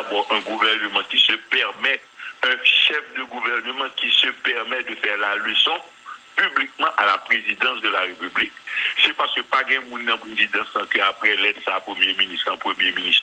d'abord un gouvernement qui se permet, un chef de gouvernement qui se permet de faire la leçon publiquement à la présidence de la République. C'est parce que pas de monde dans la présidence qui après l'aide ça premier ministre,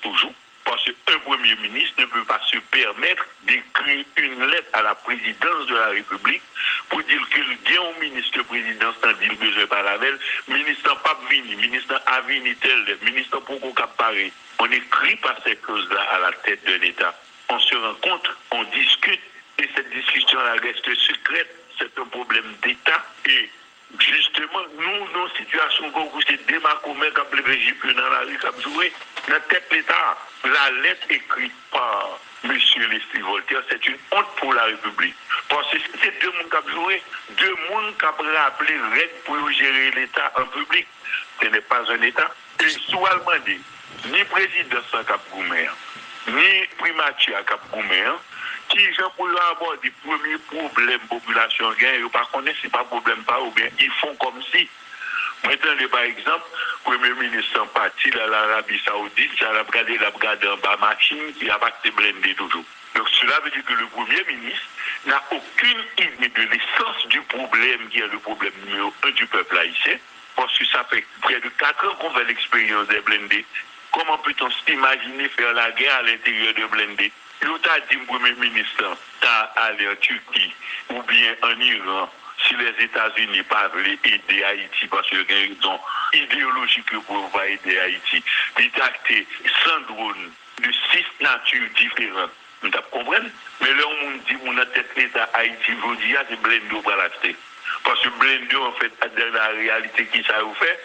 toujours. Parce qu'un premier ministre ne peut pas se permettre d'écrire une lettre à la présidence de la République pour dire qu'il y a un ministre président qui dit qu'il besoin par la veille, ministre pas venu, ministre a venu tel, ministre pour qu'on parler. On n'écrit pas ces choses-là à la tête de l'État. On se rencontre, on discute, et cette discussion-là reste secrète. C'est un problème d'État. Et justement, nous, nos situations, comme vous c'est des macomènes qui ont levé dans la rue, qui ont joué, dans la tête de l'État, la lettre écrite par M. Leslie Voltaire, c'est une honte pour la République. Parce que c'est deux mondes qui ont joué, deux mondes qui ont rappelé règles pour gérer l'État en public. Ce n'est pas un État. Et soit demandé, ni président sans Cap Goumer, ni primature Cap Goumer, qui gens pour avoir des premiers problèmes population gagne, ils pas connaissent c'est pas problème pas ou bien ils font comme si. Maintenant par exemple, premier ministre en parti dans l'Arabie Saoudite, ça l'a regardé en bas machine, il a pas été blindé toujours. Donc cela veut dire que le premier ministre n'a aucune idée de l'essence du problème qui est le problème numéro 1 du peuple haïtien, parce que ça fait près de 4 ans qu'on fait l'expérience des blindés. Comment peut-on s'imaginer faire la guerre à l'intérieur de blindés? Il a dit, premier ministre, t'as allé en Turquie ou bien en Iran, si les États-Unis pas voulaient aider Haïti parce qu'il y a une raison idéologique pour pas aider Haïti. Il a acté 100 drones de 6 natures différentes. Vous comprenez? Mais là, on dit, on a tête l'État Haïti, vous dis, c'est Blendo pour l'acheter. Parce que Blendo, en fait, dans la réalité, qui ça vous fait?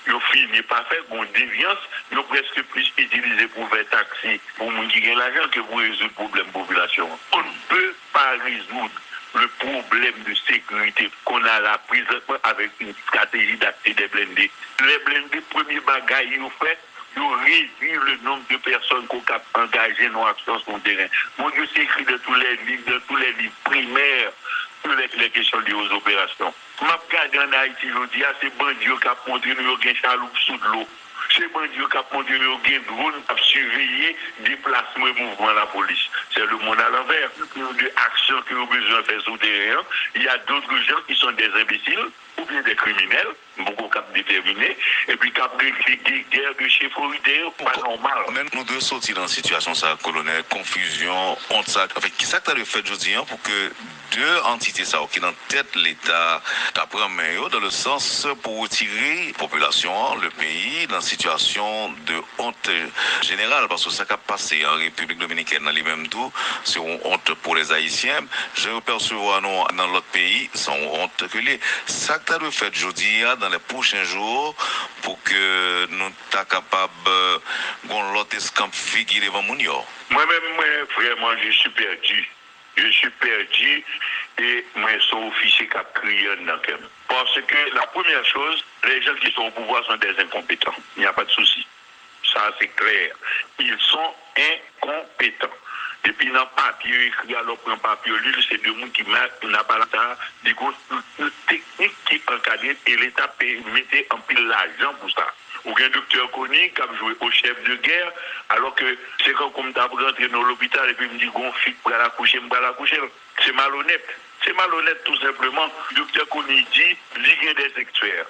Yo fini pas fait une déviance, yo presque plus utilisé pour faire taxi pour moun qui gagne l'argent que pour résoudre le problème de population. On ne peut pas résoudre le problème de sécurité qu'on a là présentement avec une stratégie d'acte des blindés. Les blindés, premier bagage, ils ont fait, ils ont réduit le nombre de personnes qu'on a engagées dans l'action sur le terrain. Mon Dieu, c'est écrit dans tous les livres primaires, sur les questions liées aux opérations. Je regarde en Haïti, je dis, c'est bandits qui ont montré nous une chaloupe sous de l'eau. C'est bandits qui ont montré nous un drone pour surveiller déplacement et mouvement de la police. C'est le monde à l'envers. De actions que nous avons besoin de faire sur le terrain, il y a d'autres gens qui sont des imbéciles ou bien des criminels, beaucoup cap déterminés, et puis cap des guerres de chef autoritaire, pas normal. Mais nous devons sortir dans une situation, ça, colonel, confusion, honte, ça. En fait, qui ça que tu as fait aujourd'hui pour que deux entités, ça, qui dans tête l'État, t'apprend meilleur dans le sens pour retirer la population, le pays, dans une situation de honte générale, parce que ça qui a passé en République dominicaine, dans les mêmes tout, c'est une honte pour les Haïtiens. Je perçois dans l'autre pays, c'est une honte que les. Ça que tu as fait aujourd'hui, dans les prochains jours, pour que nous soyons capables de l'autre escampe figurer devant mon yo. Moi-même, vraiment, je suis perdu. Je suis perdu et moi, je suis officier qui a crié dans le cœur. Parce que la première chose, les gens qui sont au pouvoir sont des incompétents. Il n'y a pas de souci. Ça, c'est clair. Ils sont incompétents. Et puis, dans le papier, écrit alors pour un papier, c'est deux gens qui n'a pas la des grosses techniques qui encadrent et l'État mettait en pile l'argent pour ça. Ou un docteur connu qui a joué au chef de guerre, alors que c'est comme tu as rentré dans l'hôpital et puis me dit qu'on fit pour la coucher, c'est malhonnête. C'est malhonnête tout simplement. Le docteur connu dit, il y a des experts.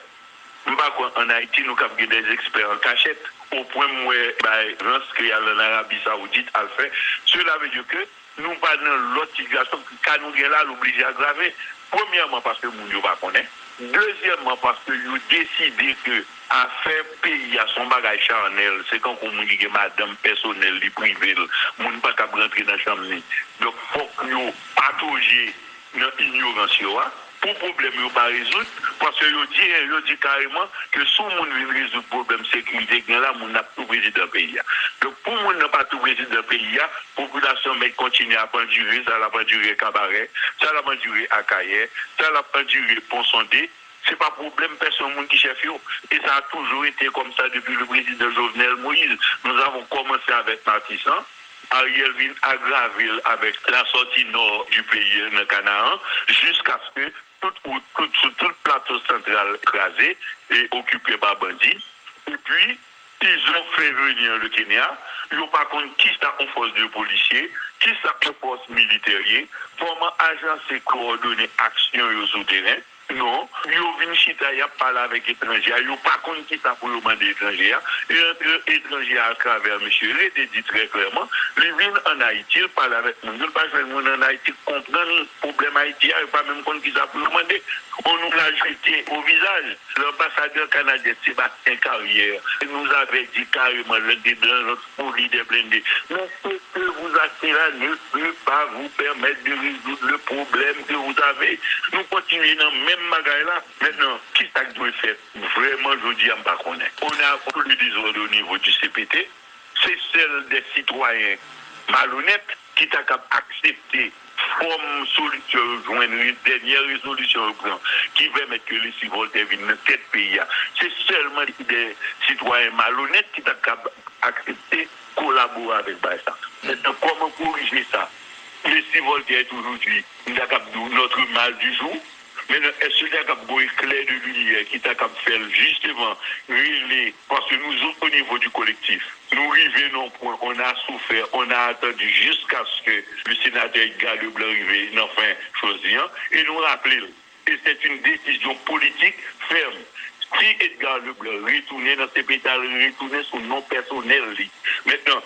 En Haïti, nous avons des experts en cachette. Au point où Rance qui en Arabie Saoudite a fait. Cela veut dire que nous pas dans l'autre situation que nous sommes là, l'obligé à graver. Premièrement, parce que nous ne pas connaître. Deuxièmement, parce que nous décidons que à faire pays à son bagage charnel, c'est quand on dit que madame personnelle, les privés, on ne peut pas rentrer dans la chambre. Donc, il faut que nous patauger dans l'ignorance. Pour problème, il ne pas résoudre, parce que je dis carrément que si on veut résoudre le problème de sécurité, là, on n'a pas tout président du pays. Donc, pour on n'a pas tout président du pays, la population continue à pendurer, ça va pendurer Cabaret, ça va pendurer Akaye, ça va pendurer Pont-Sondé. Ce n'est pas problème, personne qui chef. Et ça a toujours été comme ça depuis le président Jovenel Moïse. Nous avons commencé avec Matissan. Ariel vient aggraver avec la sortie nord du pays, le Canaan, jusqu'à ce que tout le plateau central écrasé et occupé par bandits. Et puis, ils ont fait venir le Kenya. Ils n'ont pas compte qui ça en force de policiers, qui ça en force militaire, comment agencer coordonner action au terrain. Non, yo vin chita y a parlé avec étrangers, yo pas compte qui ça pour demander étrangers. Et entre étrangers à travers monsieur, il était dit très clairement, les vins en Haïti, il parle avec nous, il pas jouer monde en Haïti comprendre le problème haïtien, il pas même compte qui ça pour demander. On nous l'a jeté au visage. L'ambassadeur canadien Sébastien Carrière nous avait dit carrément dans notre folie des blindés. Mais ce que vous achetez là ne peut pas vous permettre de résoudre le problème que vous avez. Nous continuons dans le même magasin là. Maintenant, qui ça doit faire? Vraiment, je dis, on ne connaît pas. On a plus de désordre au niveau du CPT. C'est celle des citoyens malhonnêtes qui t'a accepté comme solution, joindre une dernière résolution qui permet que les civils viennent dans cette pays. C'est seulement des citoyens malhonnêtes qui ont accepté de collaborer avec ça. Maintenant, comment corriger ça? Les civils aujourd'hui, notre mal du jour. Mais est-ce qu'il y a un éclair de lumière qui t'a fait justement régler, parce que nous autres au niveau du collectif, nous arrivons au point, on a souffert, on a attendu jusqu'à ce que le sénateur Edgar Leblanc arrive, enfin, choisir, et nous rappeler. Et c'est une décision politique ferme. Si Edgar Leblanc retournait dans ses pétales, retournait son nom personnel, maintenant,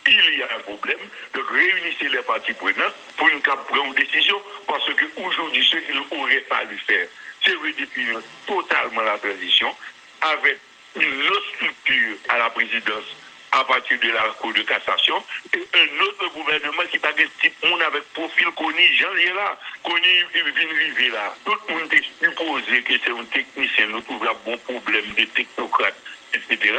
il y a un problème, donc réunissez les parties prenantes pour prendre une décision, parce qu'aujourd'hui, ce qu'il aurait fallu faire, c'est redéfinir totalement la transition avec une autre structure à la présidence à partir de la Cour de cassation et un autre gouvernement qui va type monde avec profil connu, Jean là, connu vient là. Tout le monde est supposé que c'est un technicien, nous trouvons un bon problème de technocrates, etc.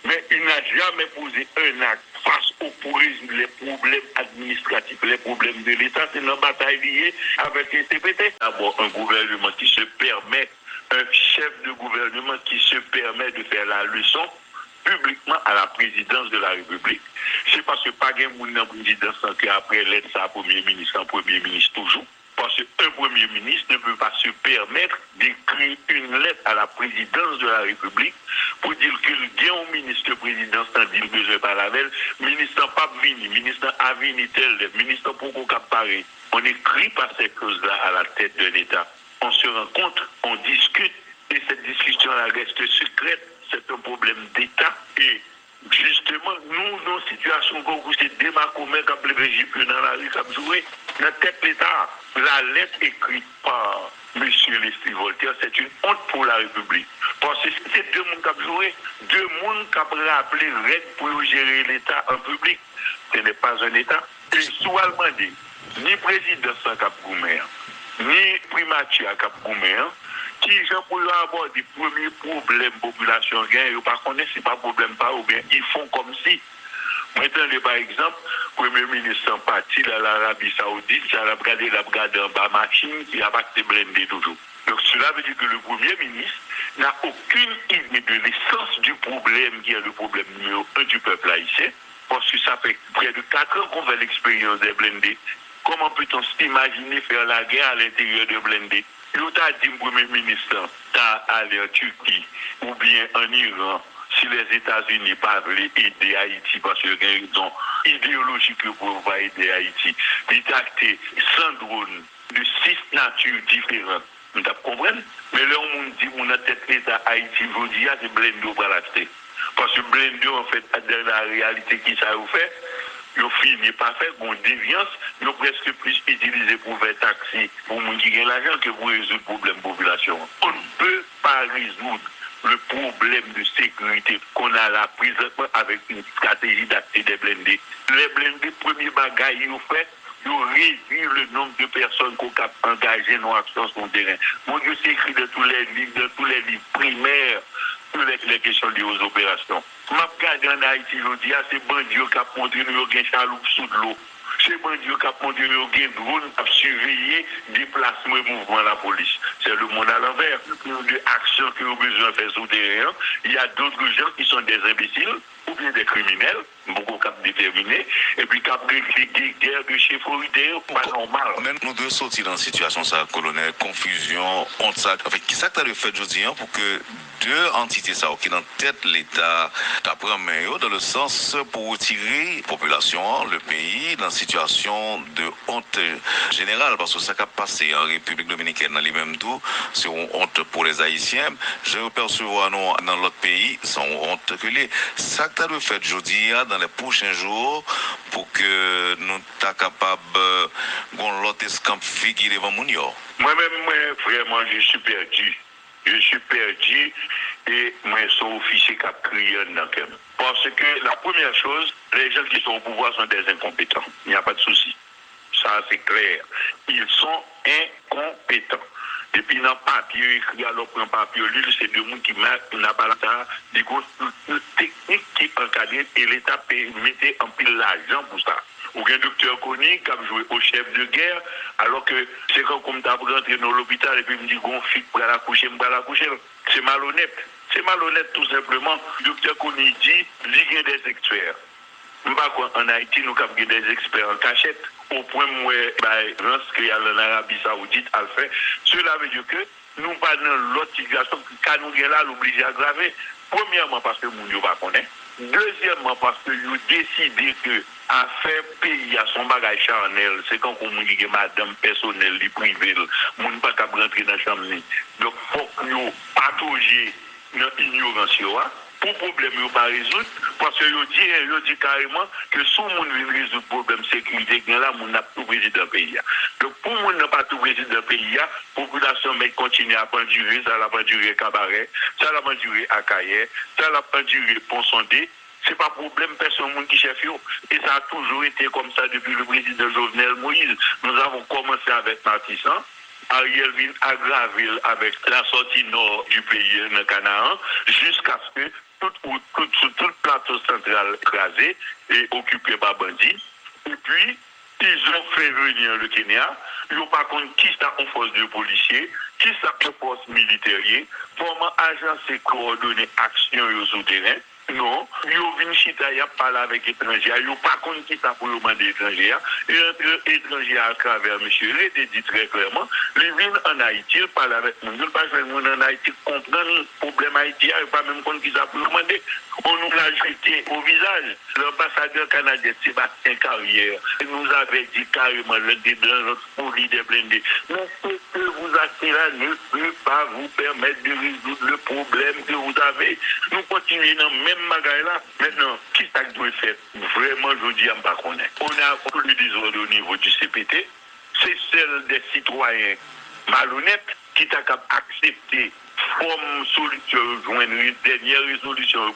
Mais il n'a jamais posé un acte face pour résoudre les problèmes administratifs, les problèmes de l'État. C'est une bataille liée avec les CPT. D'abord, un gouvernement qui se permet, un chef de gouvernement qui se permet de faire la leçon publiquement à la présidence de la République. C'est parce que pas de monde dans la présidence qu'après l'aide ça premier ministre toujours. Parce qu'un premier ministre ne peut pas se permettre d'écrire une lettre à la présidence de la République pour dire qu'il y a un ministre de présidence qui dit que je parle avec le ministre n'a pas venu, le ministre a venu tel, le ministre pour qu'on pareil. On n'écrit pas ces choses-là à la tête de l'État. On se rencontre, on discute et cette discussion-là reste secrète. C'est un problème d'État et justement, nous, nos situations comme vous, c'est des macomés qui ont levé dans la rue, qui ont joué. Dans tête l'État, la lettre écrite par M. Leslie Voltaire, c'est une honte pour la République. Parce que c'est deux mondes qui ont joué, deux mondes qui ont rappelé règles pour gérer l'État en public. Ce n'est pas un État. Et soit demandé, ni président sans Cap Goumer, ni primature Cap Goumer, qui gens pour avoir des premiers problèmes population gagne, ils pas connaissent c'est pas problème pas ou bien ils font comme si. Maintenant, par exemple, le Premier ministre sont partis à l'Arabie Saoudite, ça a regardé en bas machine qui a pas été blindé toujours. Donc cela veut dire que le Premier ministre n'a aucune idée de l'essence du problème qui est le problème numéro 1 du peuple haïtien, parce que ça fait près de 4 ans qu'on fait l'expérience des blindés. Comment peut-on s'imaginer faire la guerre à l'intérieur de blindés? Il a dit, le Premier ministre, d'aller en Turquie ou bien en Iran, si les États-Unis pas veulent aider Haïti parce qu'il y a une raison idéologique pour pas aider Haïti. Il a acté 100 drones de 6 natures différentes. Vous comprenez? Mais là, on dit qu'on a tête l'État Haïti, vous dites, c'est Blendo pour l'acheter. Parce que Blendo, en fait, dans la réalité, qui ça vous fait? Le film n'est pas fait, bon déviance, nous presque plus utilisé pour faire taxi pour les gens qui gagnent l'argent que pour résoudre le problème de la population. On ne peut pas résoudre le problème de sécurité qu'on a là présentement avec une stratégie d'accès des blindés. Les blindés, premier bagage, ils ont fait, ils ont réduit le nombre de personnes qu'on a engagées dans l'action sur le terrain. Mon Dieu, c'est écrit dans tous les livres primaires sur les questions liées aux opérations. Je regarde en Haïti, je dis, c'est bandits qui ont montré nous une chaloupe sous de l'eau. C'est bandits qui ont montré nous un drone qui surveiller déplacement et mouvement de la police. C'est le monde à l'envers. De actions qui ont besoin de faire sur le terrain. Il y a d'autres gens qui sont des imbéciles ou bien des criminels, beaucoup qui ont déterminé, et puis qui ont des guerres de chefferie, pas normal. Mais nous devons sortir dans une situation, ça, colonel, confusion, honte, ça. En fait, qui ça que tu as fait aujourd'hui pour que deux entités ça qui dans tête l'État d'après main dans le sens pour retirer la population, le pays dans une situation de honte générale parce que ça qui a passé en République dominicaine dans les mêmes tout, c'est une honte pour les Haïtiens. Je perçois non dans l'autre pays, c'est une honte que les ça que tu as fait aujourd'hui dans les prochains jours pour que nous soyons capables de l'autre escampe figurer devant mon yo. Moi-même, vraiment, je suis perdu. Je suis perdu et moi, je suis officier qui a crié dans le camp. Parce que la première chose, les gens qui sont au pouvoir sont des incompétents. Il n'y a pas de souci. Ça, c'est clair. Ils sont incompétents. Et puis, dans le papier, écrit alors dans le papier, c'est deux monde qui n'a pas la des grosses techniques qui encadrent et l'État mettait en pile l'argent pour ça. Ou un docteur connu qui a joué au chef de guerre, alors que c'est comme tu as rentré dans l'hôpital et puis me dit qu'on fit pour la coucher, c'est malhonnête. C'est malhonnête tout simplement. Le docteur connu dit, il y a des experts. En Haïti, nous avons des experts en cachette. Au point où il y a en Arabie Saoudite à le faire. Cela veut dire que nous pas dans l'autre situation que nous sommes là, l'obligé à graver. Premièrement, parce que nous ne pas connaît. Deuxièmement, parce que nous décidons que à faire pays à son bagage charnel, c'est quand on dit madame personnelle, les privés, nous ne pas capable rentrer dans la chambre. Donc, il faut que nous patauger dans l'ignorance. Pour problème ne pas résoudre, parce que je dis carrément que si on veut résoudre le problème de sécurité, là, on n'a pas tout président du pays. Donc, pour on n'a pas tout président du pays, la population continue à pendurer, ça va pendurer cabaret, ça va pendurer à Caillet, ça va pendurer Pont-Sondé. Ce n'est pas problème, personne qui chef. Et ça a toujours été comme ça depuis le président Jovenel Moïse. Nous avons commencé avec Matissan. Ariel vient aggraver avec la sortie nord du pays, le Canaan, jusqu'à ce que tout le plateau central écrasé et occupé par bandits. Et puis, ils ont fait venir le Kenya. Ils n'ont pas compte qui ça en force de policiers, qui ça en force militaire, comment agencer coordonner action sur le terrain. Non, ils ont venu chita, ils ont parlé avec étrangers, ils n'ont pas compte qui ça pour demander étrangers. Et entre étrangers à travers M. Rédé dit très clairement, ils viennent en Haïti, ils parlent avec nous, ils ne pas en Haïti, comprendre le problème haïtien, ils ne pas même compte qui ça pour demander. On nous l'a jeté au visage. L'ambassadeur canadien Sébastien Carrière nous avait dit carrément dans notre folie des blindés. Mais ce que vous achetez là ne peut pas vous permettre de résoudre le problème que vous avez. Nous continuons dans le même magasin là. Maintenant, qui ça doit faire? Vraiment, je dis, on a beaucoup de désordre au niveau du CPT. C'est celle des citoyens malhonnêtes qui t'a accepté comme solution, joindre une dernière résolution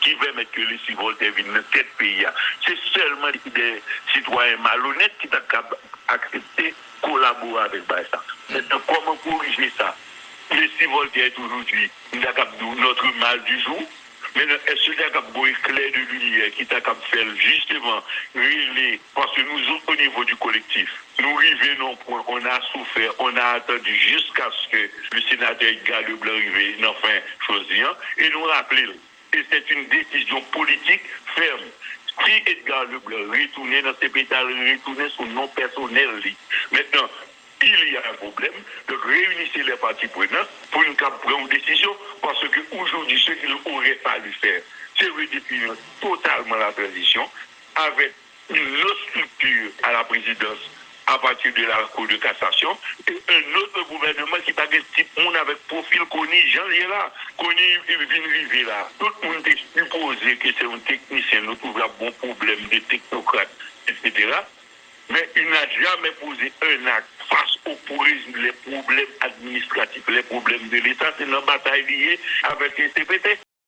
qui permet que les civils viennent dans cette pays. C'est seulement des citoyens malhonnêtes qui ont accepté de collaborer avec ça. Maintenant, comment corriger ça? Les civils aujourd'hui, notre mal du jour. Mais est-ce qu'il y a un éclair de lumière qui t'a fait justement régler, parce que nous autres au niveau du collectif, nous arrivons au point, on a souffert, on a attendu jusqu'à ce que le sénateur Edgar Leblanc arrive, enfin, choisir, et nous rappelons. Et c'est une décision politique ferme. Si Edgar Leblanc retourne dans ses pétales, retourne son nom personnel. Maintenant, il y a un problème, donc réunissez les parties prenantes pour prendre une décision, parce qu'aujourd'hui, ce qu'il aurait fallu faire, c'est redéfinir totalement la transition avec une autre structure à la présidence à partir de la Cour de cassation et un autre gouvernement qui va être type monde avec profil connu, Jean là, connu vient là. Tout le monde est supposé que c'est un technicien, nous trouvons un bon problème de technocrates, etc. Mais il n'a jamais posé un acte face les problèmes administratifs, les problèmes de l'État. C'est une bataille liée avec les CPT.